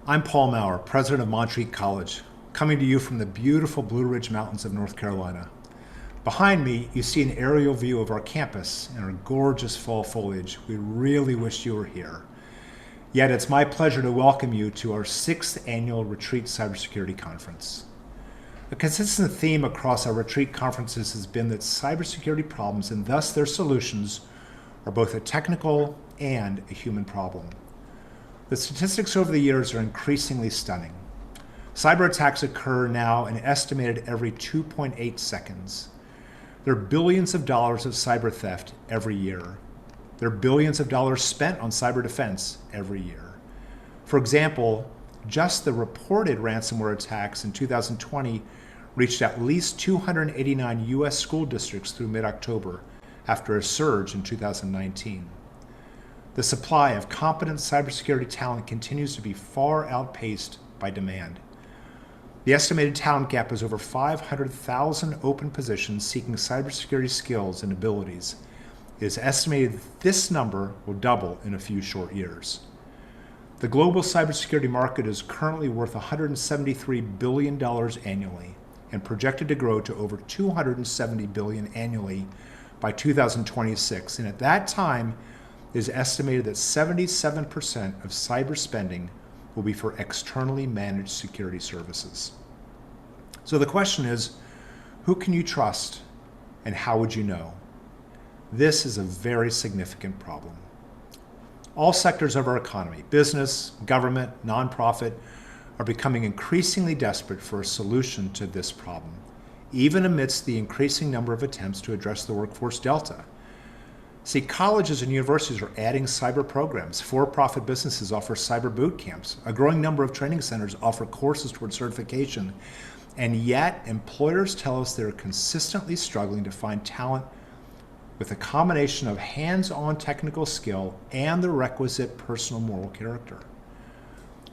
I'm Paul Maurer, president of Montreat College, coming to you from the beautiful Blue Ridge Mountains of North Carolina. Behind me, you see an aerial view of our campus and our gorgeous fall foliage. We really wish you were here. Yet it's my pleasure to welcome you to our 6th annual Retreat Cybersecurity Conference. A consistent theme across our retreat conferences has been that cybersecurity problems and thus their solutions are both a technical and a human problem. The statistics over the years are increasingly stunning. Cyber attacks occur now an estimated every 2.8 seconds. There are billions of dollars of cyber theft every year. There are billions of dollars spent on cyber defense every year. For example, just the reported ransomware attacks in 2020 reached at least 289 US school districts through mid-October after a surge in 2019. The supply of competent cybersecurity talent continues to be far outpaced by demand. The estimated talent gap is over 500,000 open positions seeking cybersecurity skills and abilities. It is estimated that this number will double in a few short years. The global cybersecurity market is currently worth $173 billion annually and projected to grow to over $270 billion annually by 2026. And at that time, it is estimated that 77% of cyber spending will be for externally managed security services. So the question is, who can you trust and how would you know? This is a very significant problem. All sectors of our economy, business, government, nonprofit, are becoming increasingly desperate for a solution to this problem, even amidst the increasing number of attempts to address the workforce delta. See, colleges and universities are adding cyber programs. For-profit businesses offer cyber boot camps. A growing number of training centers offer courses toward certification. And yet, employers tell us they're consistently struggling to find talent with a combination of hands-on technical skill and the requisite personal moral character.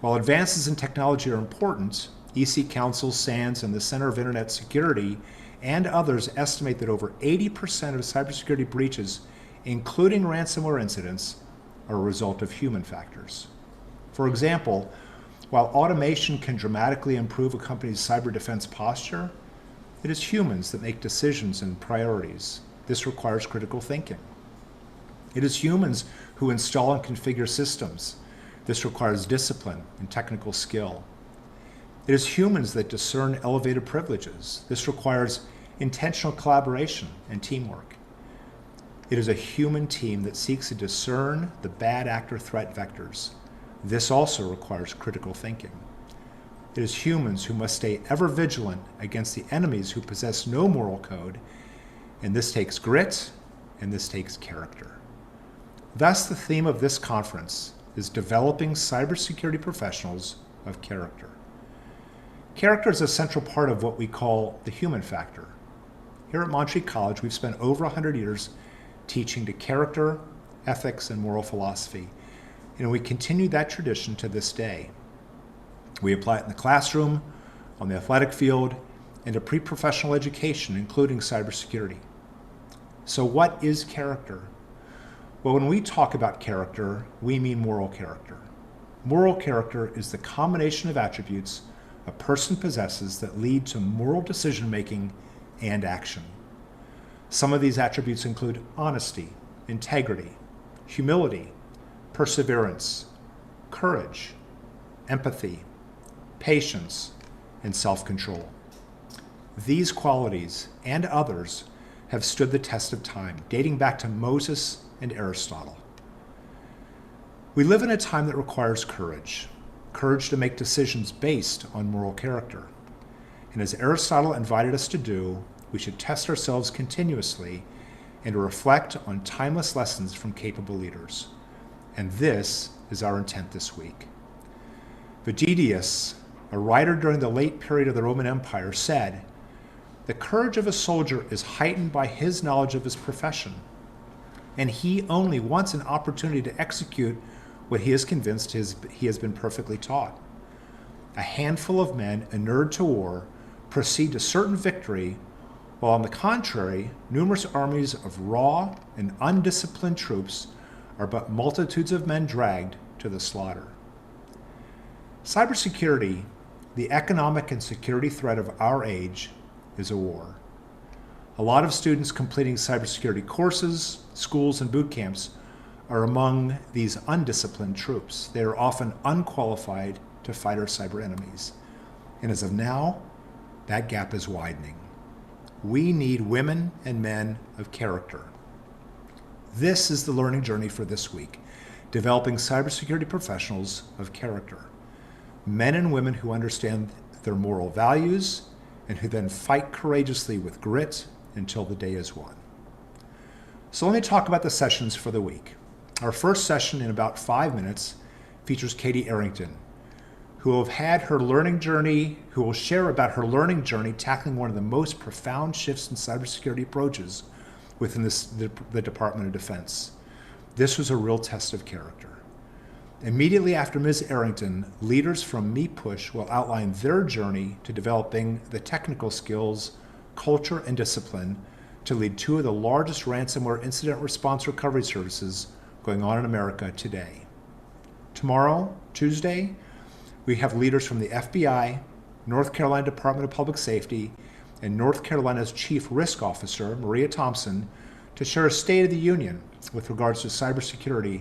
While advances in technology are important, EC Council, SANS, and the Center of Internet Security and others estimate that over 80% of cybersecurity breaches, including ransomware incidents, are a result of human factors. For example, while automation can dramatically improve a company's cyber defense posture, it is humans that make decisions and priorities. This requires critical thinking. It is humans who install and configure systems. This requires discipline and technical skill. It is humans that discern elevated privileges. This requires intentional collaboration and teamwork. It is a human team that seeks to discern the bad actor threat vectors. This also requires critical thinking. It is humans who must stay ever vigilant against the enemies who possess no moral code, and this takes grit, and this takes character. Thus, the theme of this conference is developing cybersecurity professionals of character. Character is a central part of what we call the human factor. Here at Montreat College, we've spent over 100 years teaching to character, ethics, and moral philosophy. And we continue that tradition to this day. We apply it in the classroom, on the athletic field, and to pre-professional education, including cybersecurity. So what is character? Well, when we talk about character, we mean moral character. Moral character is the combination of attributes a person possesses that lead to moral decision-making and action. Some of these attributes include honesty, integrity, humility, perseverance, courage, empathy, patience, and self-control. These qualities and others have stood the test of time, dating back to Moses and Aristotle. We live in a time that requires courage to make decisions based on moral character. And as Aristotle invited us to do, we should test ourselves continuously and to reflect on timeless lessons from capable leaders. And this is our intent this week. Vegetius, a writer during the late period of the Roman Empire, said, "The courage of a soldier is heightened by his knowledge of his profession, and he only wants an opportunity to execute what he is convinced he has been perfectly taught. A handful of men inured to war proceed to certain victory, while on the contrary, numerous armies of raw and undisciplined troops are but multitudes of men dragged to the slaughter." Cybersecurity, the economic and security threat of our age, is a war. A lot of students completing cybersecurity courses, schools, and boot camps are among these undisciplined troops. They are often unqualified to fight our cyber enemies. And as of now, that gap is widening. We need women and men of character. This is the learning journey for this week, developing cybersecurity professionals of character. Men and women who understand their moral values and who then fight courageously with grit until the day is won. So let me talk about the sessions for the week. Our first session in about 5 minutes features Katie Arrington, who will share about her learning journey tackling one of the most profound shifts in cybersecurity approaches within the Department of Defense. This was a real test of character. Immediately after Ms. Arrington, leaders from MePush will outline their journey to developing the technical skills, culture, and discipline to lead two of the largest ransomware incident response recovery services going on in America today. Tomorrow, Tuesday, we have leaders from the FBI, North Carolina Department of Public Safety, and North Carolina's Chief Risk Officer, Maria Thompson, to share a State of the Union with regards to cybersecurity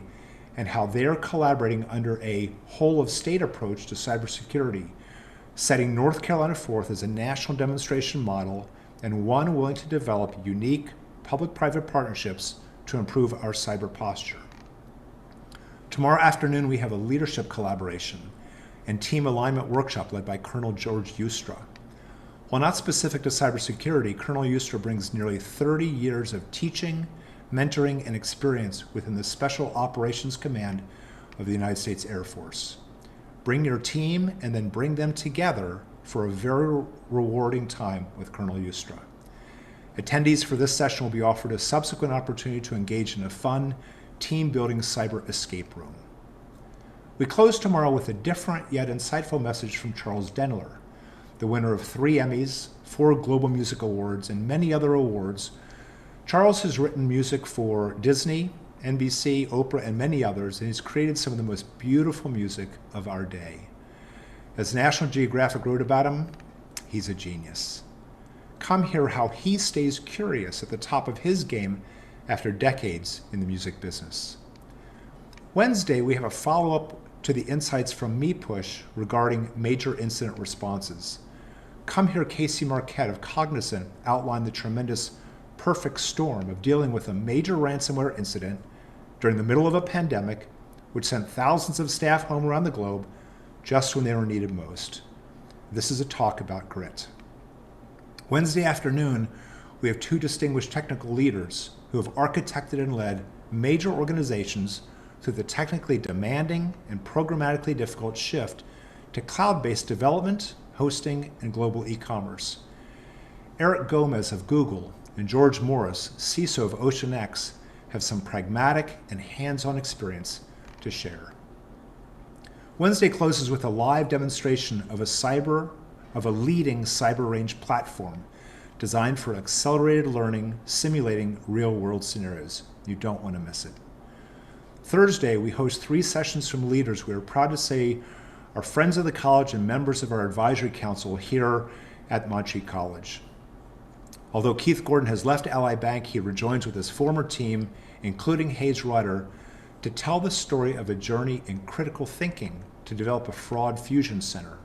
and how they're collaborating under a whole-of-state approach to cybersecurity, setting North Carolina forth as a national demonstration model and one willing to develop unique public-private partnerships to improve our cyber posture. Tomorrow afternoon, we have a leadership collaboration and team alignment workshop led by Colonel George Ustra. While not specific to cybersecurity, Colonel Ustra brings nearly 30 years of teaching, mentoring, and experience within the Special Operations Command of the United States Air Force. Bring your team and then bring them together for a very rewarding time with Colonel Ustra. Attendees for this session will be offered a subsequent opportunity to engage in a fun, team-building cyber escape room. We close tomorrow with a different yet insightful message from Charles Denler, the winner of 3 Emmys, 4 Global Music Awards, and many other awards. Charles has written music for Disney, NBC, Oprah, and many others, and he's created some of the most beautiful music of our day. As National Geographic wrote about him, he's a genius. Come hear how he stays curious at the top of his game after decades in the music business. Wednesday, we have a follow-up to the insights from MePush regarding major incident responses. Come hear Casey Marquette of Cognizant outline the tremendous perfect storm of dealing with a major ransomware incident during the middle of a pandemic, which sent thousands of staff home around the globe just when they were needed most. This is a talk about grit. Wednesday afternoon, we have 2 distinguished technical leaders who have architected and led major organizations through the technically demanding and programmatically difficult shift to cloud-based development, hosting, and global e-commerce. Eric Gomez of Google and George Morris, CISO of OceanX, have some pragmatic and hands-on experience to share. Wednesday closes with a live demonstration of a leading cyber range platform designed for accelerated learning, simulating real-world scenarios. You don't want to miss it. Thursday, we host 3 sessions from leaders we are proud to say are friends of the college and members of our advisory council here at Montreat College. Although Keith Gordon has left Ally Bank, he rejoins with his former team, including Hayes Rudder, to tell the story of a journey in critical thinking to develop a fraud fusion center.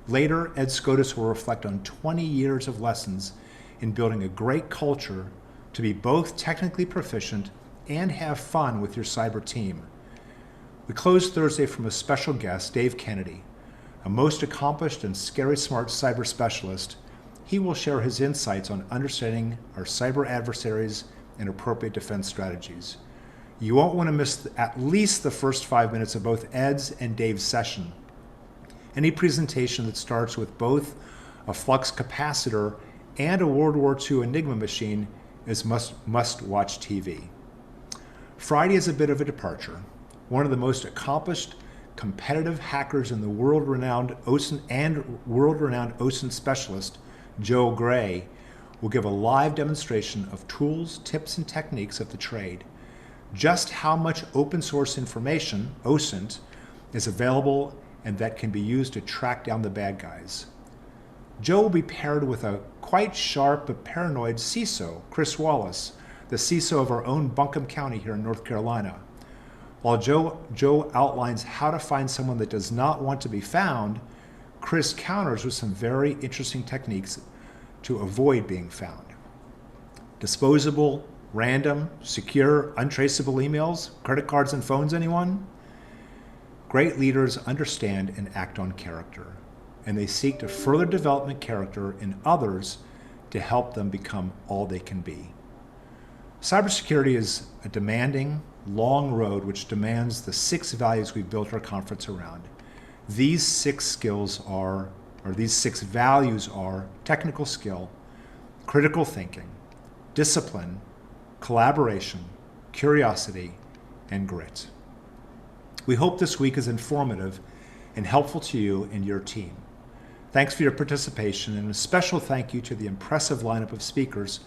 Later, Ed Scotus will reflect on 20 years of lessons in building a great culture to be both technically proficient and have fun with your cyber team. We close Thursday from a special guest, Dave Kennedy, a most accomplished and scary smart cyber specialist. He will share his insights on understanding our cyber adversaries and appropriate defense strategies. You won't want to miss at least the first 5 minutes of both Ed's and Dave's session. Any presentation that starts with both a flux capacitor and a World War II Enigma machine is must-watch TV. Friday is a bit of a departure. One of the most accomplished competitive hackers in the world-renowned OSINT specialist, Joe Gray, will give a live demonstration of tools, tips, and techniques of the trade. Just how much open source information, OSINT, is available and that can be used to track down the bad guys. Joe will be paired with a quite sharp but paranoid CISO, Chris Wallace, the CISO of our own Buncombe County here in North Carolina. While Joe outlines how to find someone that does not want to be found, Chris counters with some very interesting techniques to avoid being found. Disposable, random, secure, untraceable emails, credit cards and phones, anyone? Great leaders understand and act on character, and they seek to further develop character in others to help them become all they can be. Cybersecurity is a demanding, long road which demands the 6 values we built our conference around. These 6 values are technical skill, critical thinking, discipline, collaboration, curiosity, and grit. We hope this week is informative and helpful to you and your team. Thanks for your participation, and a special thank you to the impressive lineup of speakers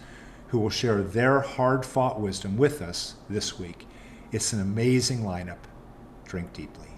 who will share their hard-fought wisdom with us this week. It's an amazing lineup. Drink deeply.